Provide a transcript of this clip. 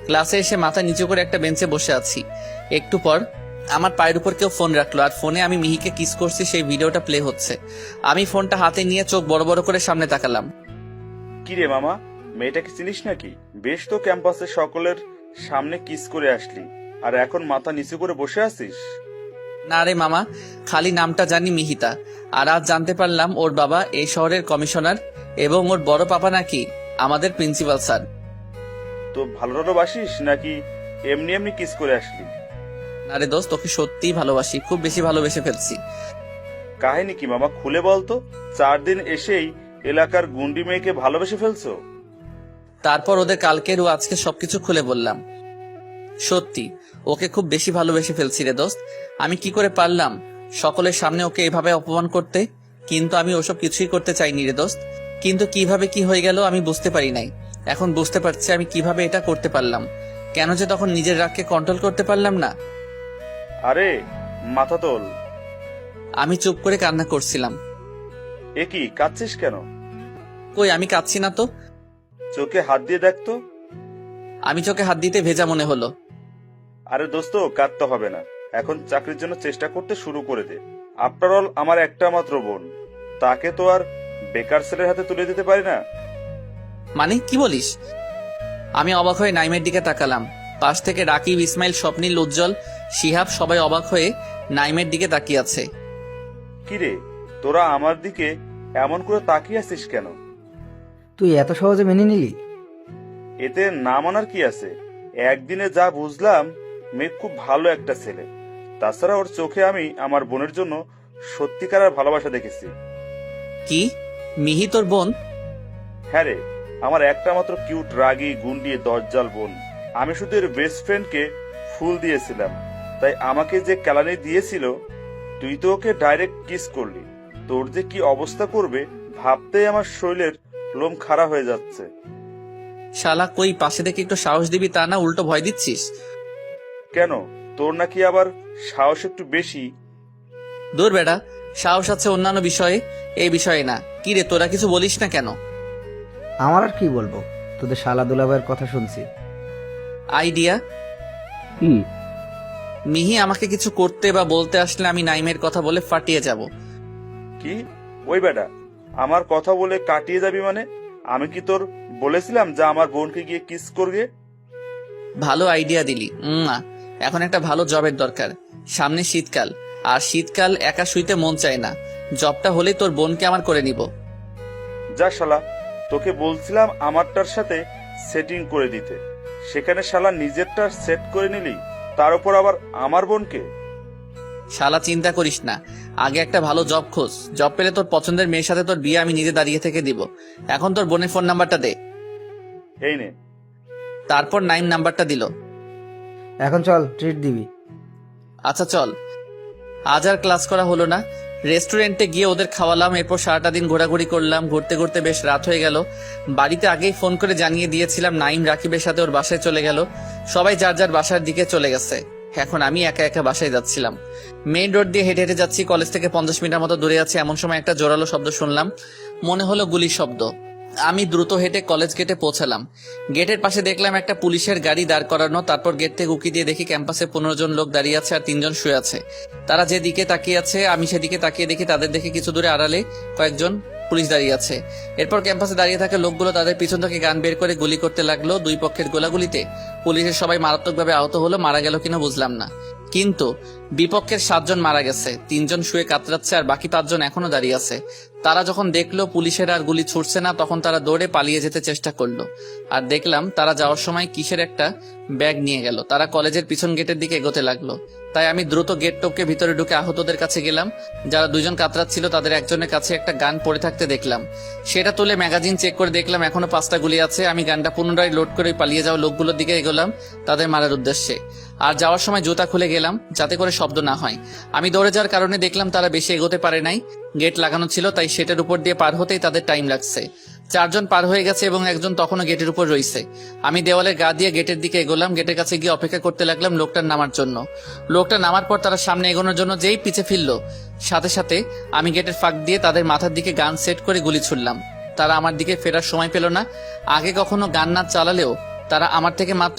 ক্লাসে এসে মাথা নিচু করে একটা বেঞ্চে বসে আছি। একটু পর আমার পায়ের উপর কেউ ফোন রাখলো, আর ফোনে আমি মিহিকে কিস করছি সেই ভিডিওটা প্লে হচ্ছে। আমি ফোনটা হাতে নিয়ে চোখ বড় বড় করে সামনে তাকালাম। কিরে মামা, মেয়েটাকে চিনিস নাকি? বেশ তো ক্যাম্পাসে সকলের সামনে কিস করে আসলি, আর এখন মাথা নিচু করে বসে আছিস? না রে মামা, খালি নামটা জানি মিহিতা, আর আজ জানতে পারলাম ওর বাবা এই শহরের কমিশনার এবং ওর বড় পাপা নাকি আমাদের প্রিন্সিপাল স্যার। তো ভালো বাসিস নাকি এমনি এমনি কিস করে আসলি? না রে দোস্ত, তোকে সত্যিই ভালোবাসি, খুব বেশি ভালোবেসে ফেলছি। কাহিনী কি মামা, খুলে বলতো। 4 দিন এসেই এলাকার গুন্ডি মেয়েকে ভালোবেসে ফেলছো? তারপর ওদের কালকের ও আজকে সবকিছু খুলে বললাম। সত্যি ওকে খুব বেশি ভালোবেসে ফেলছি রে দোস্ত। আমি কি করে পারলাম সকলের সামনে ওকে এভাবে অপমান করতে? কিন্তু আমি ওসব কিছুই করতে চাইনি রে দোস্ত। কিন্তু কিভাবে কি হয়ে গেল আমি বুঝতে পারি নাই। এখন বুঝতে পারছি আমি কিভাবে এটা করতে পারলাম, কেন যে তখন নিজের রাগকে কন্ট্রোল করতে পারলাম না। আরে মাথা তোল। আমি চুপ করে কান্না করছিলাম। এ কি, কাঁদছিস কেন? কই, আমি কাঁদছি না তো। চোখে হাত দিয়ে দেখতো। আমি চোখে হাত দিতে ভেজা মনে হলো। আরে দোস্ত, কাঁদতে হবে না। এখন চাকরির জন্য চেষ্টা করতে শুরু করে দে। আফটার অল আমার একটা মাত্র বোন, তাকে তো আর বেকার ছেলের হাতে তুলে দিতে পারি না। মানে কি বলিস? আমি অবাক হয়ে নাইমের দিকে তাকালাম। পাশ থেকে রাকিব, ইসমাইল, স্বপ্নিল, উজ্জ্বল, শিহাব সবাই অবাক হয়ে নাইমের দিকে তাকিয়ে আছে। কিরে, তোরা আমার দিকে এমন করে তাকিয়ে আছিস কেন? তুই এত সহজে মেনে নিলি? এতে না মানার কি আছে? একদিনে যা বুঝলাম, মেয়ে খুব ভালো একটা ছেলে। তাছাড়া ওর চোখে আমি আমার বোনের জন্য সত্যিকারের ভালোবাসা দেখেছি। কি, মিহি তোর বোন? হ্যাঁ রে, আমার একটা মাত্র কিউট, রাগী, গুন্ডি, দজ্জাল বোন। আমি শুধু এর বেস্ট ফ্রেন্ডকে ফুল দিয়েছিলাম, তাই আমাকে যে কেলানি দিয়েছিল, তুই তো ওকে ডাইরেক্ট কিস করলি। তোর যে কি অবস্থা করবে ভাবতেই আমার শরীরের লোম খাড়া হয়ে যাচ্ছে। শালা, কই পাশে দেখে একটু সাহস দিবি তা না, উল্টো ভয় দিচ্ছিস। কেন, তোর নাকি আবার সাহস একটু বেশি? দূর বেটা, সাহস আছে অন্যান্য বিষয়ে, এই বিষয়ে না। কি রে, তোরা কিছু বলিস না কেন? আমার আর কি বলবো, তোদের শালা দুলাভাইয়ের কথা শুনছি। আইডিয়া। কি? মিহি আমাকে কিছু করতে বা বলতে আসলে আমি নাইমের কথা বলে ফাটিয়ে যাব। কি? ওই বেটা, আমার কথা বলে কাটিয়ে যাবি মানে? আমি কি তোর বলেছিলাম যে আমার বোনকে গিয়ে কিস করবে? ভালো আইডিয়া দিলি। না, এখন একটা ভালো জবের দরকার। সামনে শীতকাল, আর শীতকাল একা শুইতে মন চায় না। জবটা হলে তোর বোনকে আমার করে নিব। যা শালা, তোকে বলছিলাম আমারটার সাথে সেটিং করে দিতে, সেখানে শালা নিজেরটা সেট করে নিলি, তার উপর আবার আমার বোনকে। শালা চিন্তা করিস না, আগে একটা ভালো জব খোঁজ। জব পেলে তোর পছন্দের মেয়ের সাথে তোর বিয়ে আমি নিজে দাঁড়িয়ে থেকে দিব। এখন তোর বোনের ফোন নাম্বারটা দে। এই নে। তারপর নাইম নাম্বারটা দিল। এখন চল, ট্রিট দিবি। আচ্ছা চল। আজ আর ক্লাস করা হলো না। রেস্টুরেন্টে গিয়ে ওদের খাওয়ালাম, এরপর সারাটা দিন ঘোরাঘুরি করলাম। ঘুরতে ঘুরতে বেশ রাত হয়ে গেল। বাড়িতে আগেই ফোন করে জানিয়ে দিয়েছিলাম নাইম রাকিবের সাথে ওর বাসায় চলে গেল। সবাই যার যার বাসার দিকে চলে গেছে। এখন আমি একা একা বাসায় যাচ্ছিলাম। মেইন রোড দিয়ে হেঁটে হেঁটে যাচ্ছি। কলেজ থেকে 50 মিটার মতো দূরে আছে, এমন সময় একটা জোরালো শব্দ শুনলাম। মনে হলো গুলির শব্দ। আমি দ্রুত হেঁটে কলেজ গেটে পৌঁছালাম। গেটের পাশে দেখলাম একটা পুলিশের গাড়ি দাঁড় করানো। তারপর গেট থেকে উকি দিয়ে দেখি ক্যাম্পাসে 15 জন লোক দাঁড়িয়ে আছে আর 3 জন শুয়ে আছে। তারা যেদিকে তাকিয়ে আছে আমি সেদিকে তাকিয়ে দেখি তাদের দেখে কিছু দূরে আড়ালে কয়েকজন পুলিশ দাঁড়িয়ে আছে। এরপর ক্যাম্পাসে দাঁড়িয়ে থাকা লোকগুলো তাদের পিছন থেকে গান বের করে গুলি করতে লাগলো। দুই পক্ষের গোলাগুলিতে পুলিশের সবাই মারাত্মকভাবে আহত হলো। মারা গেল কিনা বুঝলাম না, কিন্তু বিপক্ষের 7 জন মারা গেছে। 3 জন শুয়ে কাতরাচ্ছে আর বাকি 5 জন এখনো দাঁড়িয়ে আছে। তারা যখন দেখলো পুলিশের আর গুলি ছুটছে না, তখন তারা দৌড়ে পালিয়ে যেতে চেষ্টা করলো। আর দেখলাম তারা যাওয়ার সময় কিসের একটা ব্যাগ নিয়ে গেল। তারা কলেজের পিছন গেটের দিকে এগোতে লাগলো। তাই আমি দ্রুত গেট টপকে ভিতরে ঢুকে আহতদের কাছে গেলাম। যারা 2 জন কাতরাচ্ছিল তাদের একজনের কাছে একটা গান পড়ে থাকতে দেখলাম। সেটা তুলে ম্যাগাজিন চেক করে দেখলাম এখনো 5টা গুলি আছে। আমি গানটা পুনরায় লোড করে পালিয়ে যাওয়া লোকগুলোর দিকে এগোলাম তাদের মারার উদ্দেশ্যে। আর যাওয়ার সময় জুতা খুলে গেলাম যাতে করে শব্দ না হয়। আমি দৌড়ে যাওয়ার কারণে দেখলাম তারা বেশি এগোতে পারে নাই। গেট লাগানো ছিল, তাই সেটার উপর দিয়ে পার হতেই তাদের টাইম লাগছে। 4 জন পার হয়ে গেছে এবং একজন তখনও গেটের উপর রয়েছে। আমি দেওয়ালের গা দিয়ে গেটের দিকে এগোলাম। গেটের কাছে গিয়ে অপেক্ষা করতে লাগলাম লোকটার নামার জন্য। লোকটা নামার পর তারা সামনে এগোনোর জন্য যেই পিছে ফিরল, সাথে সাথে আমি গেটের ফাঁক দিয়ে তাদের মাথার দিকে গান সেট করে গুলি ছুড়লাম। তারা আমার দিকে ফেরার সময় পেল না। আগে কখনো গান না চালালেও তারা আমার থেকে মাত্র